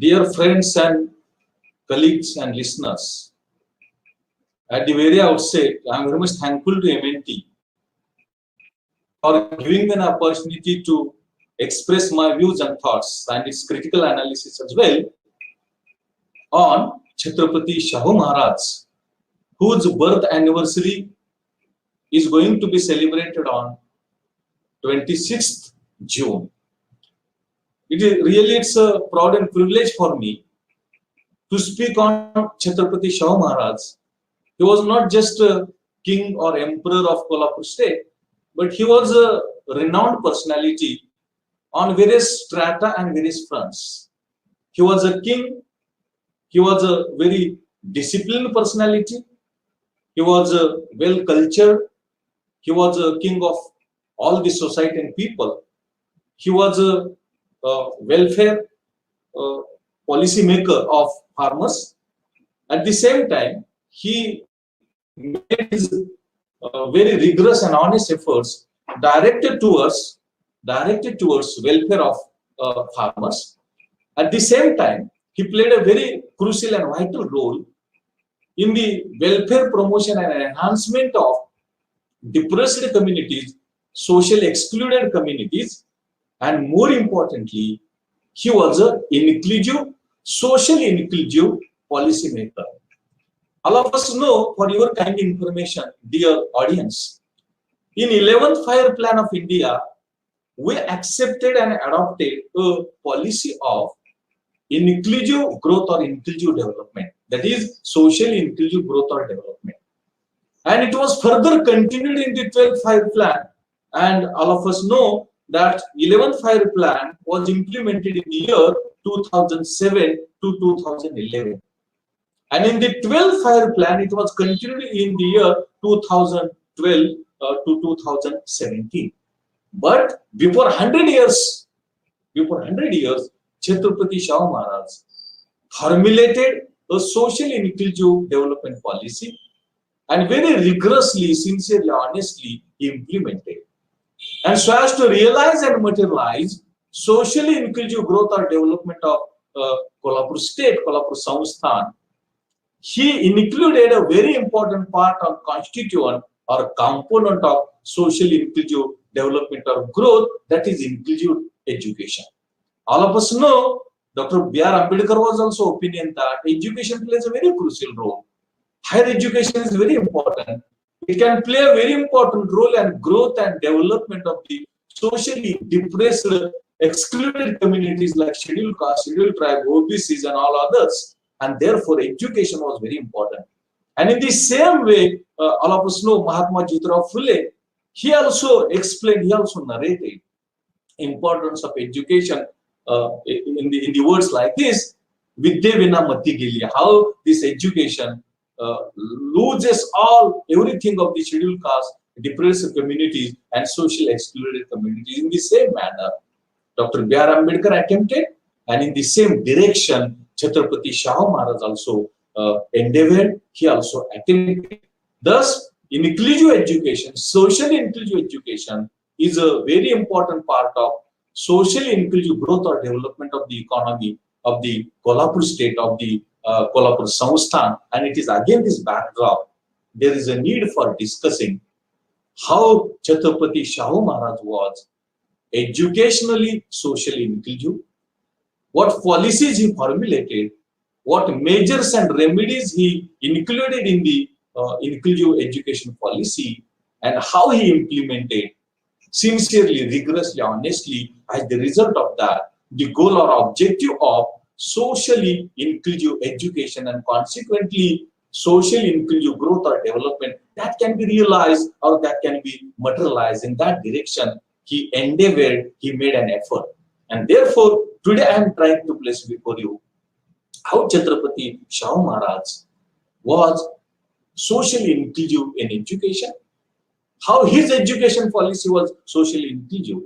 Dear friends and colleagues and listeners, at the very outset, I am very much thankful to MNT for giving me an opportunity to express my views and thoughts and its critical analysis as well on Chhatrapati Shahu Maharaj, whose birth anniversary is going to be celebrated on 26th June. It's a proud and privilege for me to speak on Chhatrapati Shahu Maharaj. He was not just a king or emperor of Kolhapur state, but he was a renowned personality on various strata and various fronts. He was a king, he was a very disciplined personality, he was a well-cultured, he was a king of all the society and people, he was a welfare policy maker of farmers. At the same time, he made his very rigorous and honest efforts directed towards welfare of farmers. At the same time, he played a very crucial and vital role in the welfare promotion and enhancement of depressed communities, socially excluded communities, and more importantly, he was a socially inclusive policy maker. All of us know, for your kind information, dear audience, in 11th Fire Plan of India, we accepted and adopted a policy of inclusive growth or inclusive development, that is, socially inclusive growth or development. And it was further continued in the 12th Fire Plan, and all of us know that 11th Fire Plan was implemented in the year 2007 to 2011. And in the 12th Fire Plan, it was continued in the year 2012 to 2017. But before 100 years, Chhatrapati Shahu Maharaj formulated a socially inclusive development policy and very rigorously, sincerely, honestly implemented. And so as to realize and materialize socially inclusive growth or development of Kolhapur state, Kolhapur Samsthan, he included a very important part of constituent or component of socially inclusive development or growth, that is inclusive education. All of us know Dr. B.R. Ambedkar was also opinion that education plays a very crucial role. Higher education is very important. It can play a very important role in growth and development of the socially depressed, excluded communities like scheduled caste, scheduled tribe, OBCs and all others. And therefore, education was very important. And in the same way, all of us know Mahatma Jyotirao Phule, he also explained, he also narrated importance of education in the words like this, Vidya Vina Mati Giliya, how this education loses everything of the scheduled caste, depressed communities and socially excluded communities. In the same manner, Dr. B.R. Ambedkar attempted, and in the same direction, Chhatrapati Shahu Maharaj also endeavored, he also attempted. Thus, inclusive education, socially inclusive education is a very important part of socially inclusive growth or development of the economy of the Kolhapur state, of the Kolhapur Samsthan. And it is again this backdrop, there is a need for discussing how Chhatrapati Shahu Maharaj was educationally, socially inclusive, what policies he formulated, what measures and remedies he included in the inclusive education policy, and how he implemented sincerely, rigorously, honestly, as the result of that, the goal or objective of socially inclusive education and consequently socially inclusive growth or development that can be realized or that can be materialized. In that direction, he endeavored, he made an effort. And therefore, today I am trying to place before you how Chhatrapati Shahu Maharaj was socially inclusive in education, how his education policy was socially inclusive,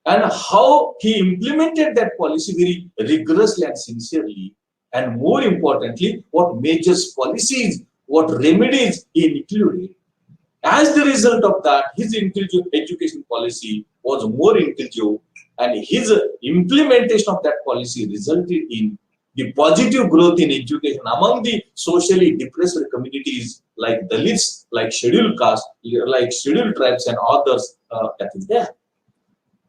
and how he implemented that policy very rigorously and sincerely, and more importantly, what measures, policies, what remedies he included. As the result of that, his inclusive education policy was more inclusive and his implementation of that policy resulted in the positive growth in education among the socially depressed communities like Dalits, like scheduled caste, like scheduled tribes and others that is there.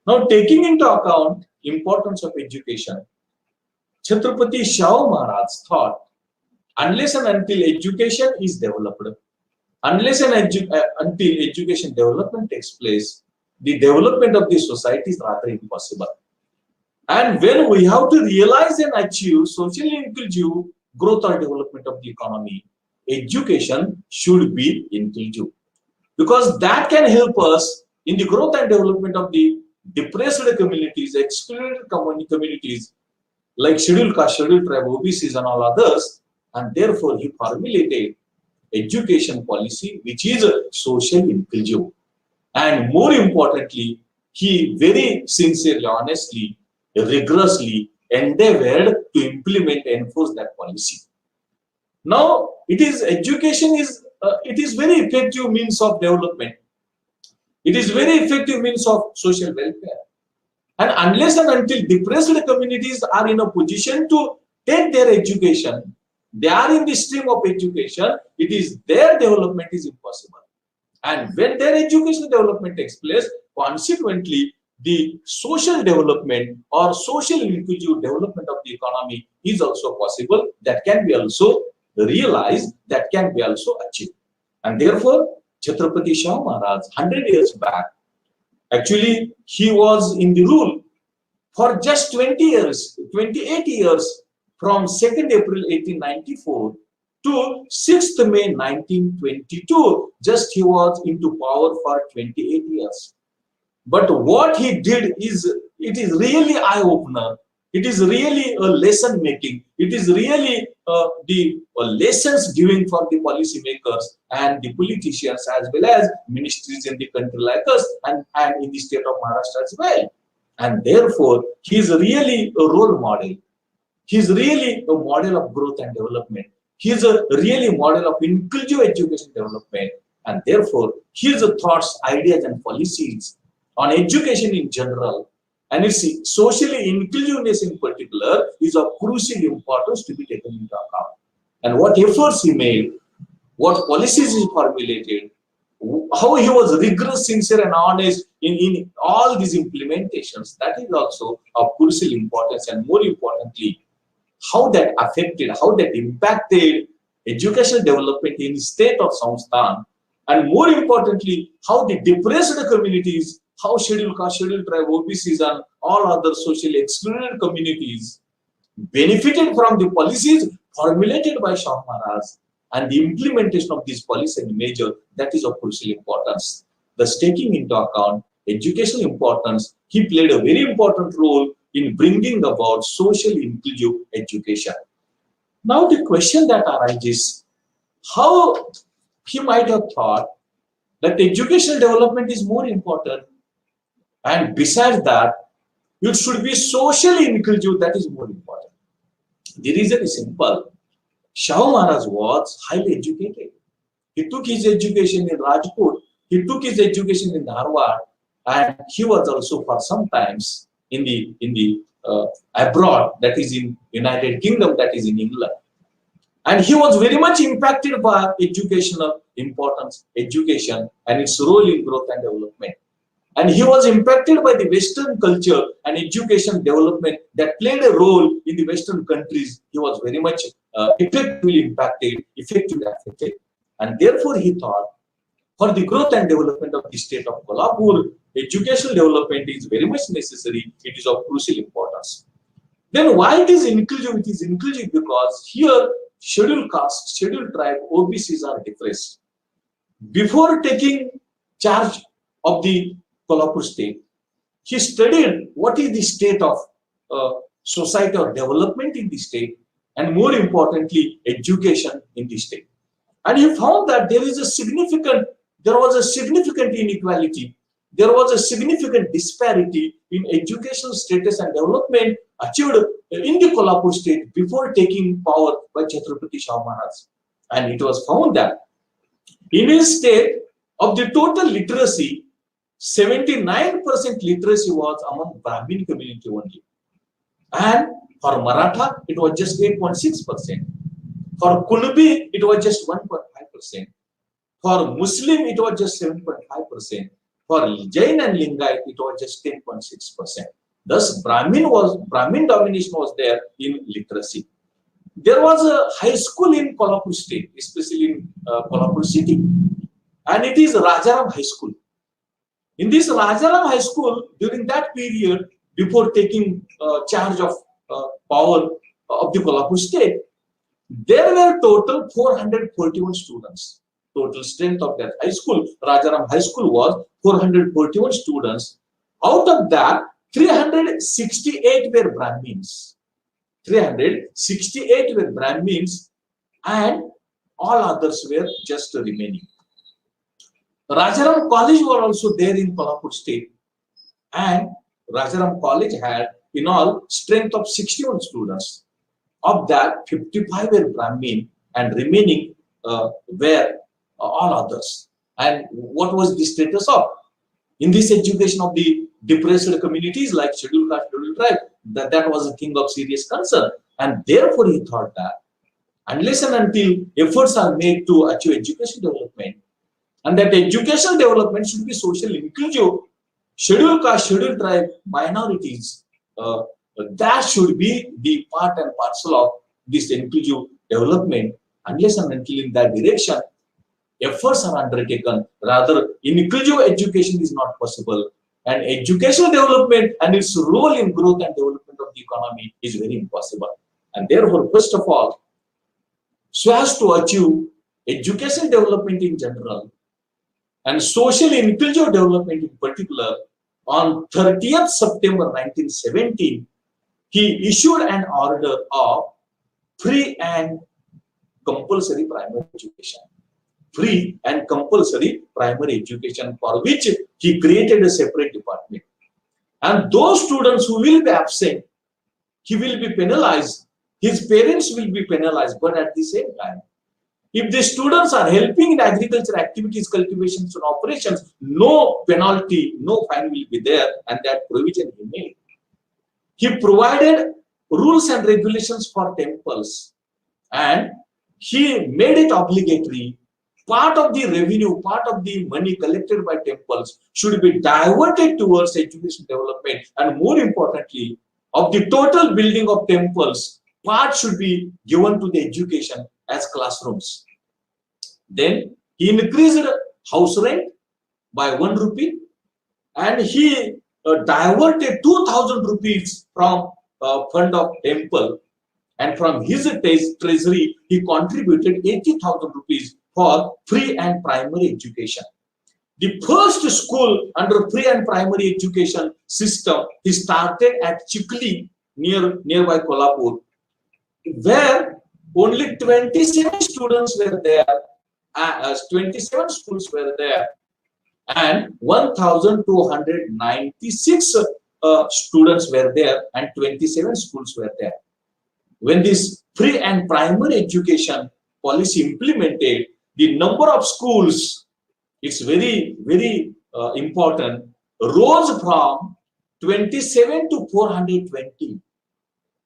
Now, taking into account importance of education, Chhatrapati Shahu Maharaj thought, unless and until education is developed, unless and until education development takes place, the development of the society is rather impossible. And when we have to realize and achieve socially inclusive growth or development of the economy, education should be inclusive, because that can help us in the growth and development of the depressed communities, excluded communities like scheduled caste, scheduled tribe, OBCs and all others. And therefore he formulated education policy which is socially inclusive. And more importantly, he very sincerely, honestly, rigorously endeavored to implement and enforce that policy. Now, education is it is very effective means of development. It is very effective means of social welfare. And unless and until depressed communities are in a position to take their education, they are in the stream of education, it is their development is impossible. And when their educational development takes place, consequently, the social development or social inclusive development of the economy is also possible. That can be also realized, that can be also achieved. And therefore, Chhatrapati Shahu Maharaj, 100 years back, actually, he was in the rule for just 20 years, 28 years, from 2nd April 1894 to 6th May 1922. Just he was into power for 28 years. But what he did is, it is really eye-opener. It is really a lesson making. It is really the lessons giving for the policymakers and the politicians as well as ministries in the country like us and in the state of Maharashtra as well. And therefore, he is really a role model. He is really a model of growth and development. He is a really model of inclusive education development. And therefore, his thoughts, ideas, and policies on education in general and its socially inclusiveness in particular is of crucial importance to be taken into account. And what efforts he made, what policies he formulated, how he was rigorous, sincere, and honest in all these implementations, that is also of crucial importance. And more importantly, how that affected, how that impacted educational development in the state of Samsthan, and more importantly, how the depressed communities, how scheduled caste, scheduled tribe, OBCs, and all other socially excluded communities benefited from the policies formulated by Shahu Maharaj, and the implementation of these policies and measures, that is of crucial importance. Thus, taking into account educational importance, he played a very important role in bringing about socially inclusive education. Now, the question that arises, how he might have thought that educational development is more important, and besides that, it should be socially inclusive, that is more important. The reason is simple. Shahu Maharaj was highly educated. He took his education in Rajput, he took his education in Dharwad, and he was also for some times in the abroad, that is in United Kingdom, that is in England. And he was very much impacted by educational importance, education, and its role in growth and development. And he was impacted by the Western culture and education development that played a role in the Western countries. He was very much effectively impacted, effectively affected. And therefore, he thought, for the growth and development of the state of Kolhapur, educational development is very much necessary. It is of crucial importance. Then why it is inclusive? It is inclusive because here, scheduled caste, scheduled tribe, OBCs are depressed. Before taking charge of the Kolhapur state, he studied what is the state of society or development in the state, and more importantly, education in the state. And he found that there was a significant inequality, there was a significant disparity in educational status and development achieved in the Kolhapur state before taking power by Chhatrapati Shahu Maharaj. And it was found that in his state, of the total literacy, 79% literacy was among Brahmin community only. And for Maratha, it was just 8.6%. For Kunubi, it was just 1.5%. For Muslim, it was just 7.5%. For Jain and Lingayat, it was just 10.6%. Thus, Brahmin domination was there in literacy. There was a high school in Kolhapur state, especially in Kolhapur city, and it is Rajaram High School. In this Rajaram High School, during that period, before taking charge of power of the Kolhapur state, there were total 441 students. Total strength of that high school, Rajaram High School, was 441 students. Out of that, 368 were Brahmins. 368 were Brahmins, and all others were just remaining. Rajaram College were also there in Kolhapur state, and Rajaram College had in all strength of 61 students. Of that, 55 were Brahmin, and remaining were all others. And what was the status of? In this education of the depressed communities like scheduled caste, scheduled tribe, that was a thing of serious concern. And therefore he thought that unless and until efforts are made to achieve education development, and that educational development should be social inclusive, scheduled caste, scheduled tribe, minorities, that should be the part and parcel of this inclusive development. Unless and until in that direction, efforts are undertaken, rather inclusive education is not possible, and educational development and its role in growth and development of the economy is very impossible. And therefore, first of all, so as to achieve educational development in general and social inclusive development in particular, on 30th September 1917, he issued an order of free and compulsory primary education. Free and compulsory primary education, for which he created a separate department. And those students who will be absent, he will be penalized, his parents will be penalized, but at the same time, if the students are helping in agriculture activities, cultivations and operations, no penalty, no fine will be there, and that provision he made. He provided rules and regulations for temples, and he made it obligatory. Part of the revenue, part of the money collected by temples should be diverted towards education development, and more importantly, of the total building of temples, part should be given to the education as classrooms. Then he increased house rent by 1 rupee, and he diverted 2,000 rupees from fund of temple, and from his treasury he contributed 80,000 rupees for free and primary education. The first school under free and primary education system, he started at Chikli, nearby Kolhapur, where only 27 students were there, 27 schools were there, and 1,296 students were there, and 27 schools were there. When this free and primary education policy implemented, the number of schools, it's very, very important, rose from 27 to 420.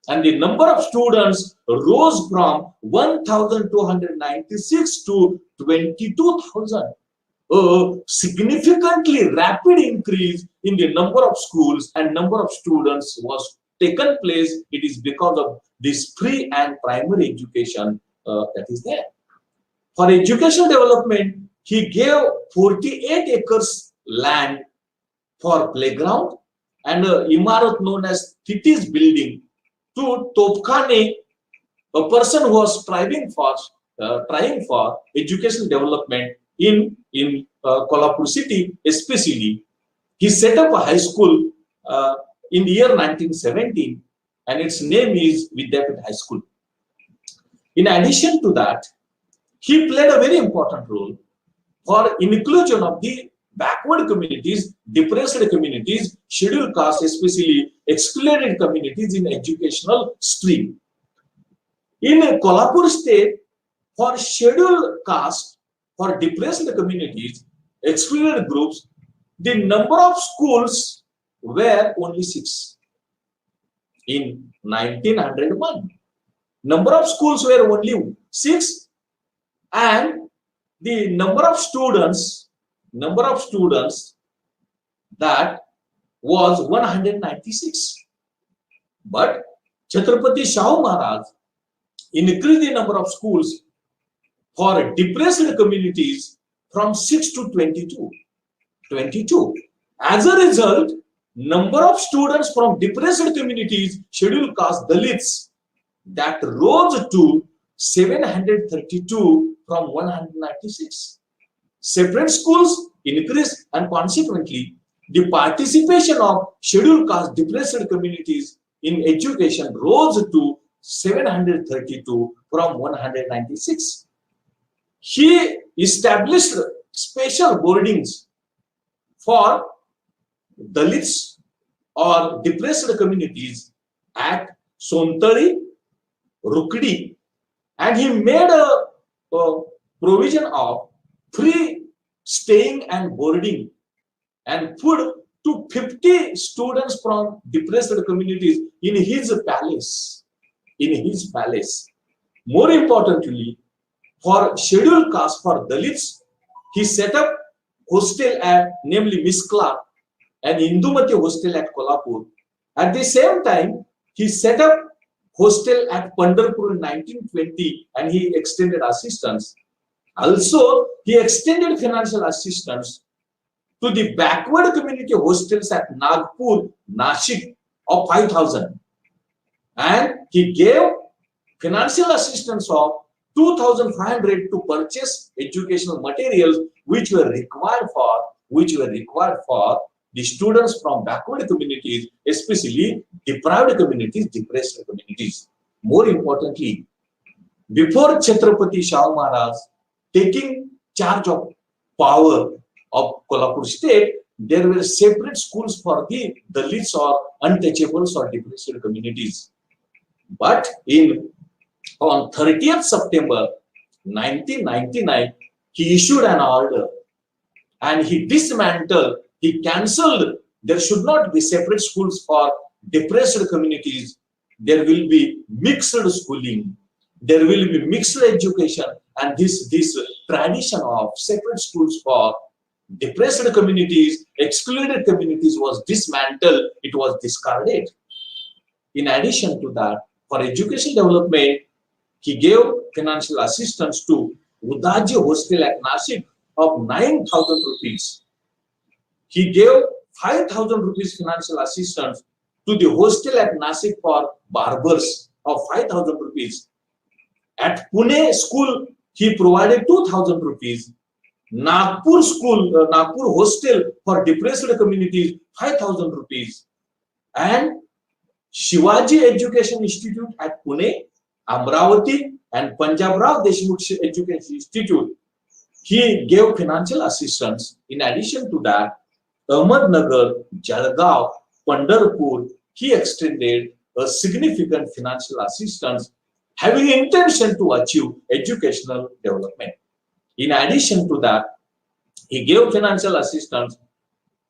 And the number of students rose from 1,296 to 22,000. A significantly rapid increase in the number of schools and number of students was taken place. It is because of this free and primary education that is there. For educational development, he gave 48 acres land for playground and a imarat known as Titi's building to Topkhane, a person who was trying for educational development in Kolhapur city, especially. He set up a high school in the year 1917, and its name is Vidyapit High School. In addition to that, he played a very important role for inclusion of the backward communities, depressed communities, scheduled castes, especially excluded communities in educational stream. In Kolhapur state, for scheduled caste, for depressed communities, excluded groups, the number of schools were only 6 in 1901. Number of schools were only 6, and the number of students that was 196. But Chhatrapati Shahu Maharaj increased the number of schools for depressed communities from 6 to 22. As a result, number of students from depressed communities, scheduled caste, Dalits, that rose to 732 from 196. Separate schools increased, and consequently, the participation of scheduled caste depressed communities in education rose to 732 from 196. He established special boardings for Dalits or depressed communities at Sontari, Rukdi, and he made a provision of free staying and boarding and food to 50 students from depressed communities in his palace. More importantly, for scheduled caste, for Dalits, he set up hostel at, namely Miskla, and Indumati hostel at Kolhapur. At the same time, he set up hostel at Pandharpur in 1920, and he extended assistance. Also, he extended financial assistance to the backward community hostels at Nagpur, Nashik of 5,000. And he gave financial assistance of 2,500 to purchase educational materials which were required for the students from backward communities, especially deprived communities, depressed communities. More importantly, before Chhatrapati Shahu Maharaj taking charge of power of Kolhapur state, there were separate schools for the Dalits or untouchables or depressed communities. But on 30th September 1999, he issued an order and he dismantled, he cancelled. There should not be separate schools for depressed communities. There will be mixed schooling. There will be mixed education, and this tradition of separate schools for depressed communities, excluded communities was dismantled. It was discarded. In addition to that, for education development, he gave financial assistance to Udaji hostel at Nashik of 9,000 rupees. He gave 5,000 rupees financial assistance to the hostel at Nashik for barbers of 5,000 rupees. At Pune school, he provided 2,000 rupees. Nagpur school, Nagpur hostel for depressed communities, 5,000 rupees. And Shivaji Education Institute at Pune, Amravati, and Punjab Rao Deshmukh Education Institute, he gave financial assistance. In addition to that, Ahmednagar, Jalgaon, Pandharpur, he extended a significant financial assistance, having intention to achieve educational development. In addition to that, he gave financial assistance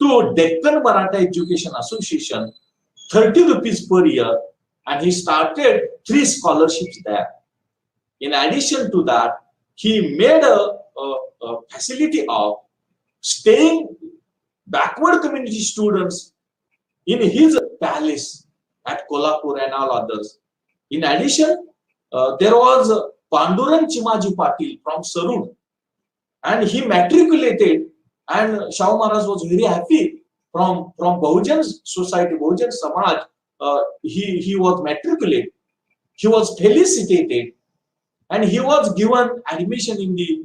to Deccan Maratha Education Association, 30 rupees per year, and he started 3 scholarships there. In addition to that, he made a facility of staying backward community students in his palace at Kolhapur and all others. In addition, there was Pandurang Chimaji Patil from Sarud, and he matriculated, and Shahu Maharaj was very happy. From Bahujan Society, Bahujan Samaj, he was matriculated. He was felicitated, and he was given admission in the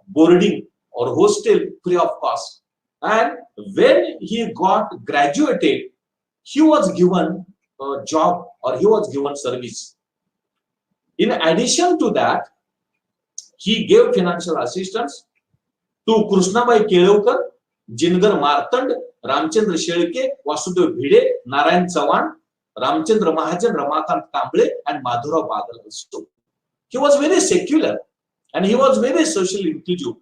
boarding or hostel free of cost. And when he got graduated, he was given a job or he was given service. In addition to that, he gave financial assistance to Krishnabai Kelevkar, Jingar Martand, Ramchandra Shelke, Vasudev Bhide, Narayan Chavan, Ramchandra Mahajan, Ramakant Kamble, and Madhura Badal also. He was very secular and he was very socially inclusive.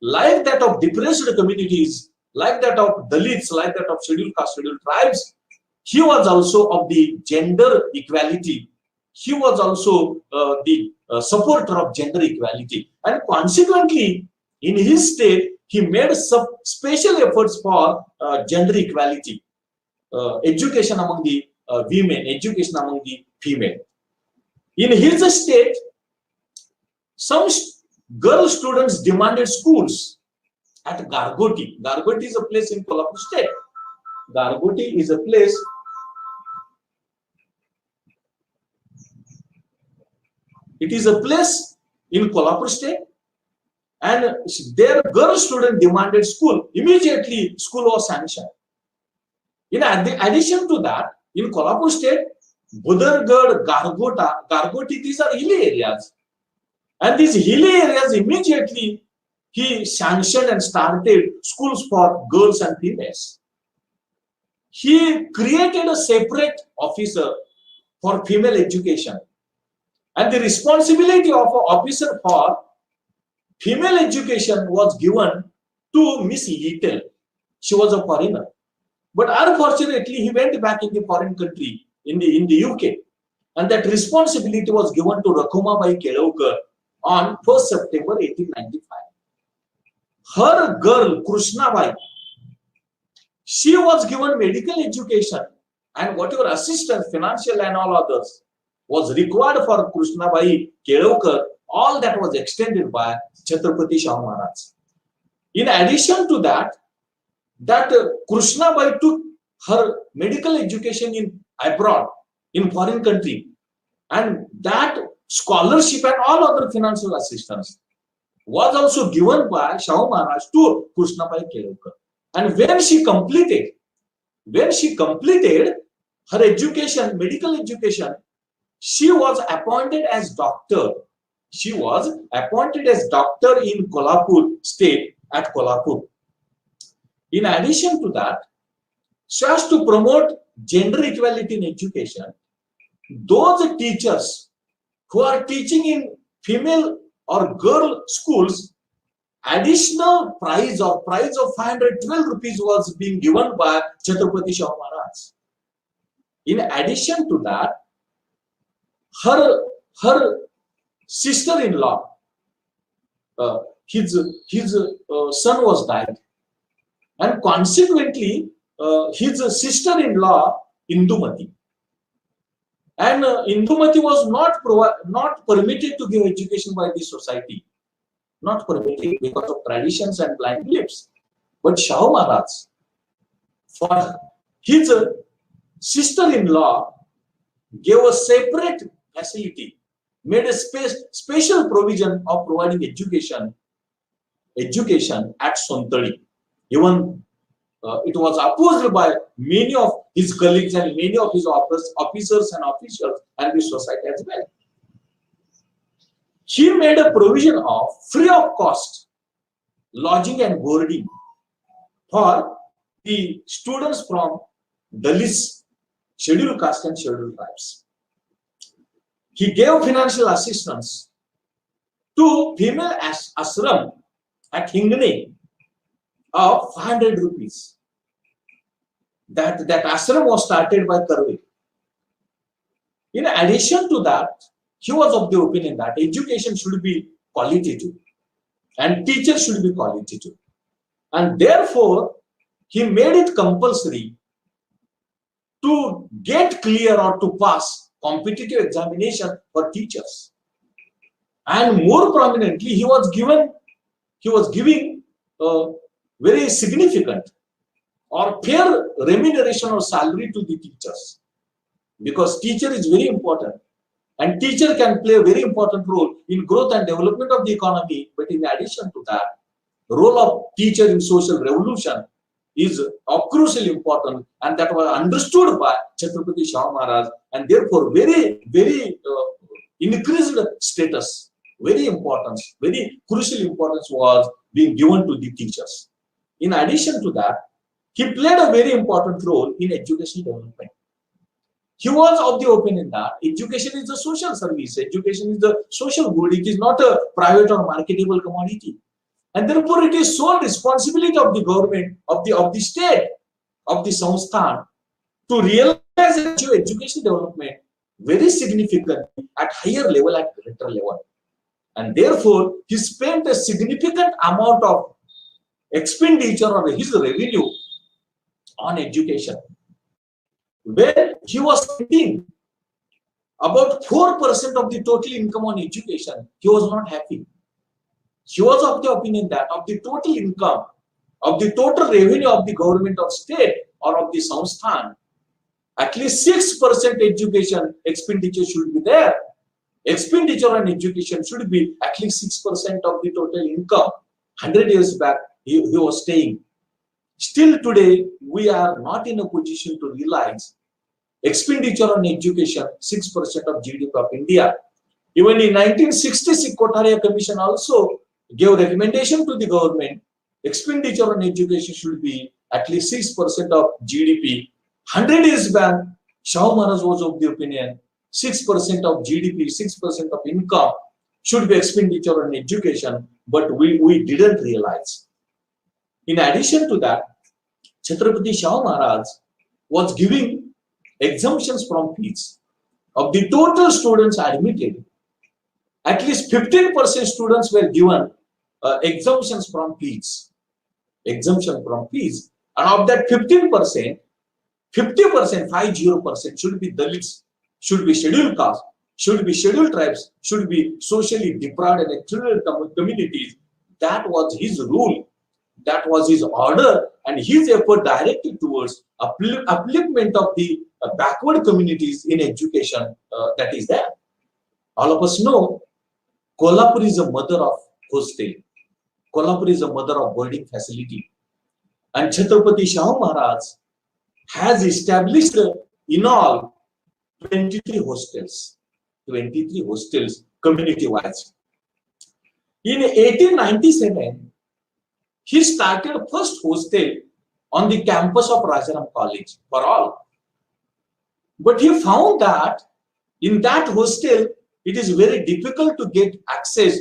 Like that of depressed communities, like that of Dalits, like that of scheduled caste, scheduled tribes. He was also of the gender equality. He was also the supporter of gender equality, and consequently, in his state, he made special efforts for gender equality, education among the women, education among the female. In his state, some girl students demanded schools at Gargoti. Gargoti is a place in Kolhapur state. Gargoti is a place. It is a place in Kolhapur state, and their girl student demanded school. Immediately, school was sanctioned. In addition to that, in Kolhapur state, Budargad, Gargoti, these are hilly areas. And these hilly areas, immediately he sanctioned and started schools for girls and females. He created a separate officer for female education. And the responsibility of an officer for female education was given to Miss Little. She was a foreigner. But unfortunately, he went back in the foreign country, in the UK. And that responsibility was given to Rakhumabai Kelevkar on 1st September 1895. Her girl, Krishnabai, she was given medical education, and whatever assistance, financial and all others, was required for Krishnabai Kelevkar, all that was extended by Chhatrapati Shahu Maharaj. In addition to that, Krishnabai took her medical education in abroad, in foreign country, and that scholarship and all other financial assistance was also given by Shahu Maharaj to Krishnabai Kelevkar. And when she completed her education, medical education, she was appointed as doctor. She was appointed as doctor in Kolhapur state at Kolhapur. In addition to that, so as to promote gender equality in education, those teachers who are teaching in female or girl schools, additional prize of 512 rupees was being given by Chhatrapati Shahu Maharaj. In addition to that, her sister-in-law, his son was died, and consequently, his sister-in-law Indumati, and Indumati was not permitted to give education by the society, not permitted because of traditions and blind beliefs. But Shahu Maharaj, for his sister-in-law, gave a separate facility, made a special provision of providing education at Sontadi. Even it was opposed by many of his colleagues and many of his officers and officials and the society as well. He made a provision of free of cost lodging and boarding for the students from Dalits, scheduled caste and scheduled tribes. He gave financial assistance to female ashram at Hingne of 500 rupees. That ashram was started by Karve. In addition to that, he was of the opinion that education should be qualitative and teachers should be qualitative. And therefore, he made it compulsory to get clear or to pass competitive examination for teachers. And more prominently, he was giving very significant or fair remuneration or salary to the teachers, because teacher is very important and teacher can play a very important role in growth and development of the economy. But in addition to that, role of teacher in social revolution is of crucial importance, and that was understood by Chhatrapati Shahu Maharaj, and therefore very increased status, very crucial importance was being given to the teachers. In addition to that, he played a very important role in education development. He was of the opinion that education is a social service, education is a social good, it is not a private or marketable commodity. And therefore, it is sole responsibility of the government, of the state, of the Samsthan to realize education development very significantly at higher level, at greater level. And therefore, he spent a significant amount of expenditure of his revenue on education. When he was spending about 4% of the total income on education, he was not happy. He was of the opinion that of the total income, of the total revenue of the government of state or of the Samsthan, at least 6% education expenditure should be there. Expenditure on education should be at least 6% of the total income. 100 years back, he was saying. Still today, we are not in a position to realize expenditure on education, 6% of GDP of India. Even in 1966, Kothari Commission also gave recommendation to the government, expenditure on education should be at least 6% of GDP. 100 years back, Shahu Maharaj was of the opinion, 6% of GDP, 6% of income should be expenditure on education, but we didn't realize. In addition to that, Chhatrapati Shahu Maharaj was giving exemptions from fees. Of the total students admitted, at least 15% students were given exemptions from fees. Exemption from fees. And of that 15%, 50%, 50% should be Dalits, should be scheduled castes, should be scheduled tribes, should be socially deprived and excluded communities. That was his rule. That was his order, and his effort directed towards upliftment of the backward communities in education that is there. All of us know Kolhapur is a mother of hostel. Kolhapur is a mother of boarding facility. And Chhatrapati Shahu Maharaj has established in all 23 hostels. 23 hostels community-wise. In 1897, he started first hostel on the campus of Rajaram College for all. But he found that in that hostel, it is very difficult to get access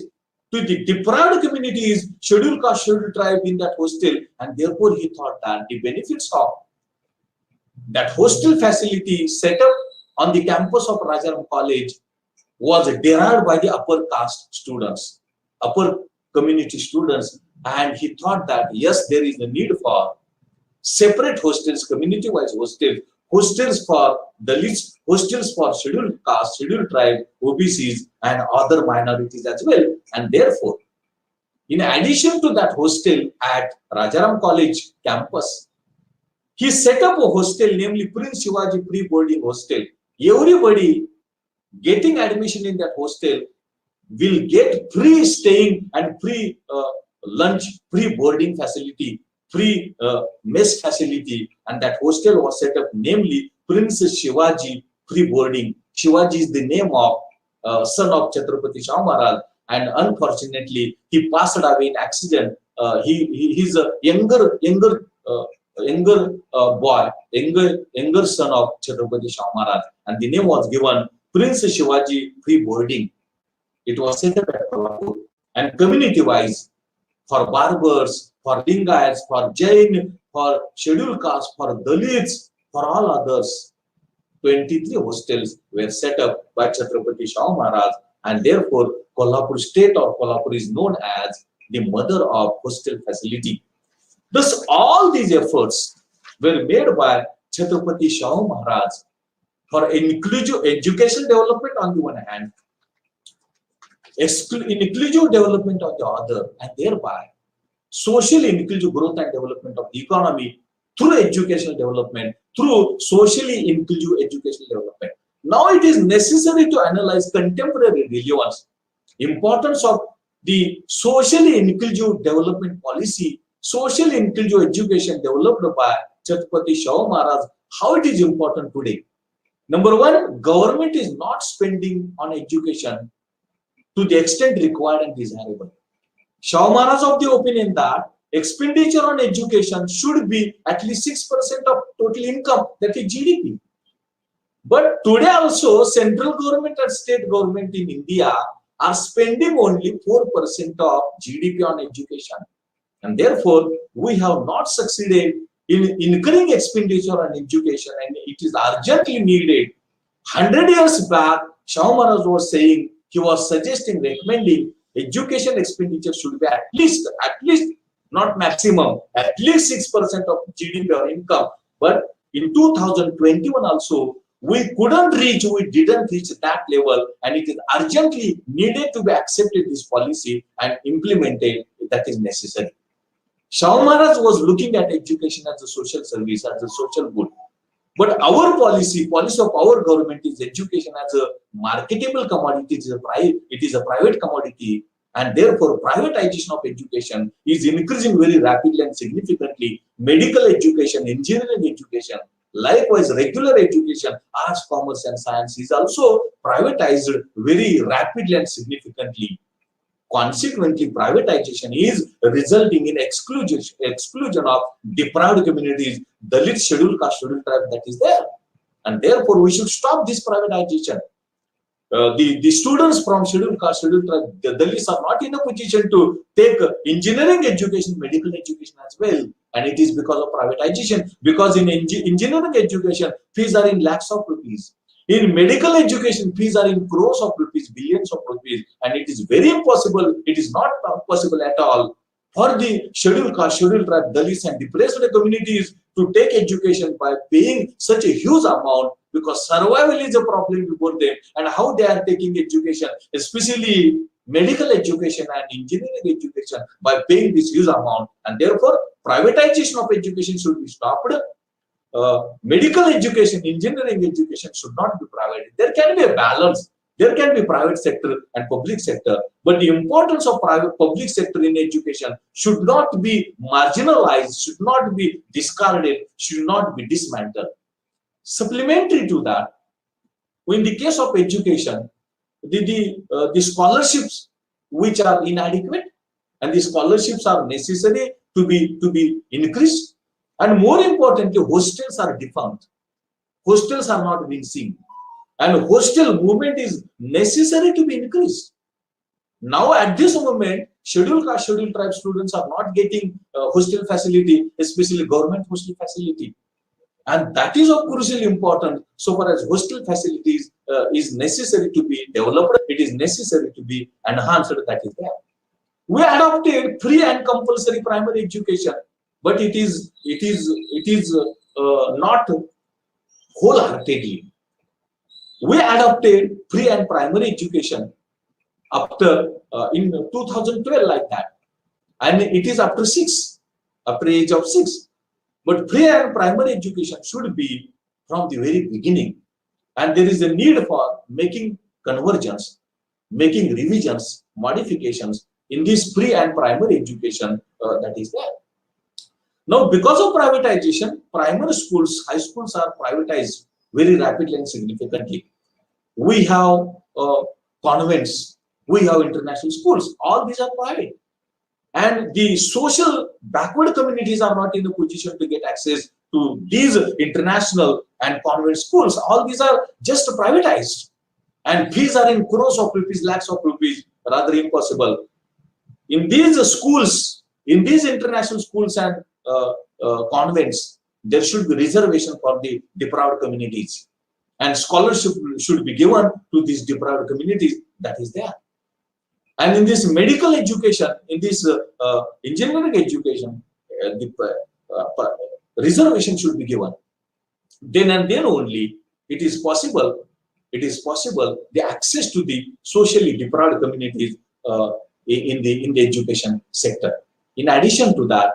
to the deprived communities, scheduled caste, scheduled tribe in that hostel. And therefore, he thought that the benefits of that hostel facility set up on the campus of Rajaram College was derived by the upper caste students, upper community students. And he thought that, yes, there is a need for separate hostels, community-wise hostels, hostels for Dalits, hostels for scheduled caste, scheduled tribe, OBCs, and other minorities as well. And therefore, in addition to that hostel at Rajaram College campus, he set up a hostel, namely Prince Shivaji Pre-Boarding Hostel. Everybody getting admission in that hostel will get free staying and free lunch, free boarding facility, free mess facility, and that hostel was set up namely Prince Shivaji Free Boarding. Shivaji is the name of son of Chhatrapati Shahu Maharaj, and unfortunately he passed away in accident. He's a younger boy, younger son of Chhatrapati Shahu Maharaj, and the name was given Prince Shivaji Free Boarding. It was set up at Kolhapur, and community-wise, for barbers, for Lingayats, for Jain, for scheduled castes, for Dalits, for all others, 23 hostels were set up by Chhatrapati Shahu Maharaj, and therefore Kolhapur state or Kolhapur is known as the mother of hostel facility. Thus, all these efforts were made by Chhatrapati Shahu Maharaj for inclusive educational development on the one hand, inclusive development on the other, and thereby social inclusive growth and development of the economy through educational development, through socially inclusive educational development. Now it is necessary to analyze contemporary relevance, importance of the socially inclusive development policy, socially inclusive education developed by Chhatrapati Shahu Maharaj, how it is important today. Number one, government is not spending on education to the extent required and desirable. Shahu Maharaj of the opinion that expenditure on education should be at least 6% of total income, that is GDP. But today also, central government and state government in India are spending only 4% of GDP on education. And therefore, we have not succeeded in incurring expenditure on education, and it is urgently needed. 100 years back, Shah Maharaj was saying, he was suggesting, recommending education expenditure should be at least, not maximum, at least 6% of GDP or income. But in 2021 also, we didn't reach that level, and it is urgently needed to be accepted this policy and implemented. That is necessary. Shah Maharaj was looking at education as a social service, as a social good. But our policy of our government is education as a marketable commodity. It is a private commodity, and therefore privatization of education is increasing very rapidly and significantly. Medical education, engineering education, likewise regular education, arts, commerce, and science is also privatized very rapidly and significantly. Consequently, privatization is resulting in exclusion of deprived communities, Dalit, scheduled caste, scheduled tribe that is there. And therefore, we should stop this privatization. The students from scheduled caste, scheduled tribe, the Dalits are not in a position to take engineering education, medical education as well. And it is because of privatization. Because in engineering education, fees are in lakhs of rupees. In medical education, fees are in crores of rupees, billions of rupees, and it is very impossible. It is not possible at all for the scheduled caste, scheduled tribe, Dalits, and depressed communities to take education by paying such a huge amount, because survival is a problem before them, and how they are taking education, especially medical education and engineering education, by paying this huge amount. And therefore, privatization of education should be stopped. Medical education, engineering education should not be private. There can be a balance. There can be private sector and public sector, but the importance of public sector in education should not be marginalized, should not be discarded, should not be dismantled. Supplementary to that, in the case of education, the scholarships which are inadequate, and the scholarships are necessary to be increased. And more importantly, hostels are defunct. Hostels are not being seen. And hostel movement is necessary to be increased. Now, at this moment, scheduled caste, scheduled tribe students are not getting hostel facility, especially government hostel facility. And that is of crucial importance. So far as hostel facilities is necessary to be developed, it is necessary to be enhanced. That is there. We adopted free and compulsory primary education, but it is not wholeheartedly. We adopted free and primary education after in 2012 like that, and it is after age of 6. But free and primary education should be from the very beginning, and there is a need for making convergence, making revisions, modifications in this free and primary education that is there. Now, because of privatization, primary schools, high schools are privatized very rapidly and significantly. We have convents, we have international schools, all these are private. And the social backward communities are not in a position to get access to these international and convent schools. All these are just privatized. And fees are in crores of rupees, lakhs of rupees, rather impossible. In these schools, in these international schools and convents, there should be reservation for the deprived communities, and scholarship should be given to these deprived communities. That is there. And in this medical education, in this engineering education, reservation should be given. Then and then only it is possible. The access to the socially deprived communities in the education sector. In addition to that,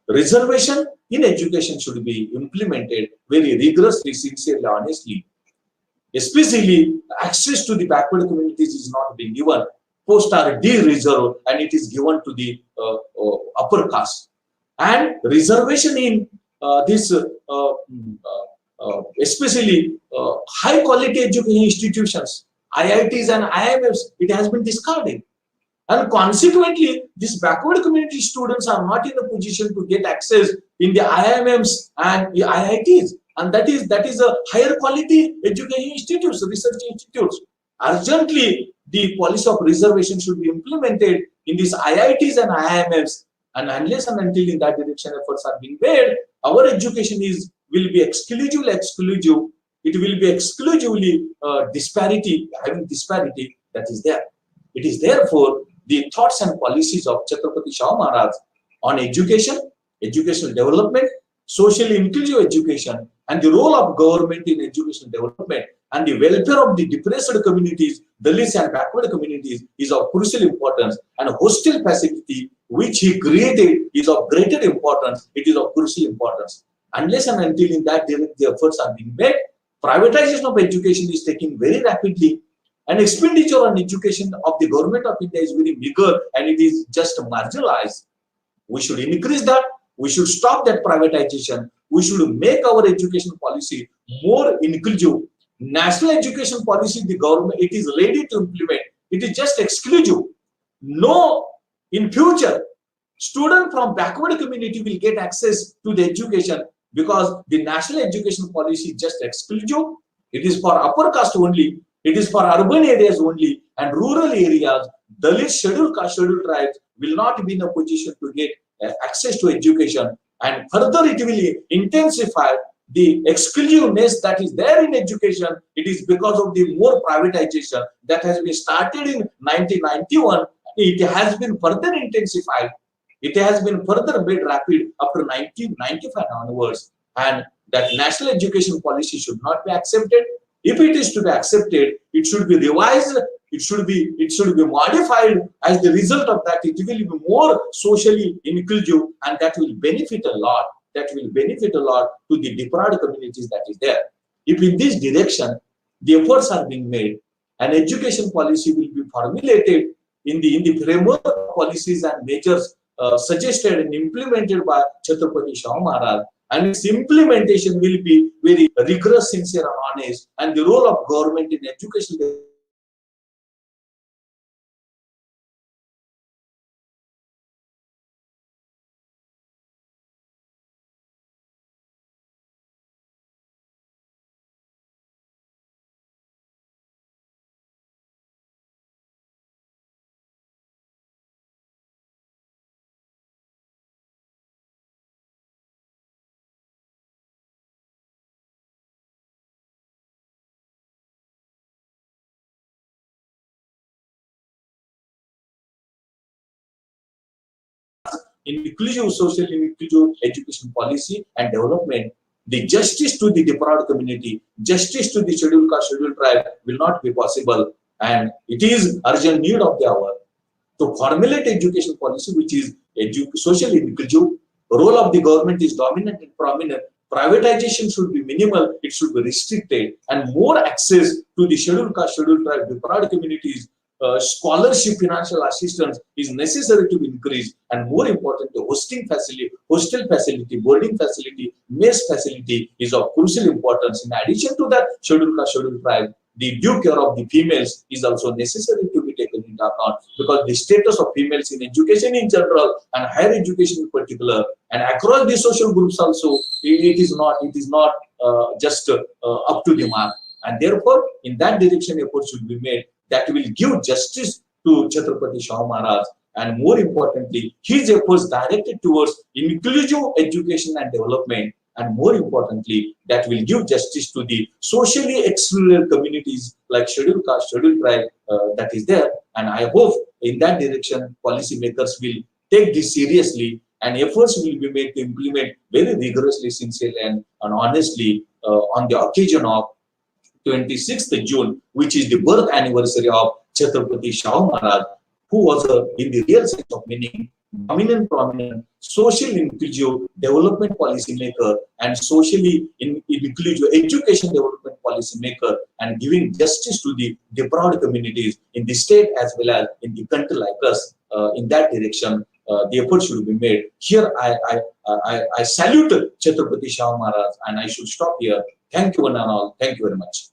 reservation in education should be implemented very rigorously, sincerely, honestly. Especially access to the backward communities is not being given. Posts are de-reserved and it is given to the upper caste. And reservation in this, especially high quality education institutions, IITs and IIMs, it has been discarded. And consequently, these backward community students are not in a position to get access in the IIMs and the IITs. And that is a higher quality education institutes, research institutes. Urgently, the policy of reservation should be implemented in these IITs and IIMs. And unless and until in that direction efforts are being made, our education will be exclusively exclusive. It will be exclusively having disparity that is there. It is therefore the thoughts and policies of Chhatrapati Shahu Maharaj on education, educational development, socially inclusive education, and the role of government in educational development and the welfare of the depressed communities, Dalits and backward communities is of crucial importance, and hostel facility which he created is of greater importance. It is of crucial importance. Unless and until in that direction the efforts are being made, privatization of education is taking very rapidly, and expenditure on education of the government of India is very meager and it is just marginalized. We should increase that. We should stop that privatization. We should make our education policy more inclusive. National education policy, the government, it is ready to implement. It is just exclusive. No, in future, student from backward community will get access to the education because the national education policy is just exclusive. It is for upper caste only. It is for urban areas only, and rural areas, Dalit, scheduled caste, scheduled tribes will not be in a position to get access to education. And further, it will intensify the exclusiveness that is there in education. It is because of the more privatization that has been started in 1991. It has been further intensified. It has been further made rapid after 1995 onwards. And that national education policy should not be accepted. If it is to be accepted, it should be revised. It should be modified. As the result of that, it will be more socially inclusive, and that will benefit a lot. That will benefit a lot to the deprived communities that is there. If in this direction the efforts are being made, an education policy will be formulated in the framework of policies and measures suggested and implemented by Chhatrapati Shahu Maharaj, and its implementation will be very rigorous, sincere, and honest. And the role of government in education inclusive, social inclusive education policy and development, the justice to the deprived community, justice to the scheduled caste, scheduled tribe will not be possible. And it is urgent need of the hour to formulate education policy which is socially inclusive. Role of the government is dominant and prominent. Privatization should be minimal, it should be restricted, and more access to the scheduled caste, scheduled tribe, deprived communities. Scholarship, financial assistance is necessary to be increased, and more important, the hostel facility, boarding facility, mess facility is of crucial importance. In addition to that, scheduled caste, scheduled tribe, the due care of the females is also necessary to be taken into account, because the status of females in education in general and higher education in particular, and across the social groups also, it is not just up to the mark. And therefore, in that direction, efforts should be made that will give justice to Chhatrapati Shahu Maharaj, and more importantly, his efforts directed towards inclusive education and development, and more importantly, that will give justice to the socially excluded communities like scheduled caste, scheduled tribe that is there. And I hope in that direction, policymakers will take this seriously, and efforts will be made to implement very rigorously, sincerely, and honestly on the occasion of 26th June, which is the birth anniversary of Chhatrapati Shahu Maharaj, who was in the real sense of meaning, prominent, social inclusive development policy maker and socially inclusive education development policy maker, and giving justice to the deprived communities in the state as well as in the country like us. In that direction, the effort should be made. Here, I salute Chhatrapati Shahu Maharaj, and I should stop here. Thank you one and all. Thank you very much.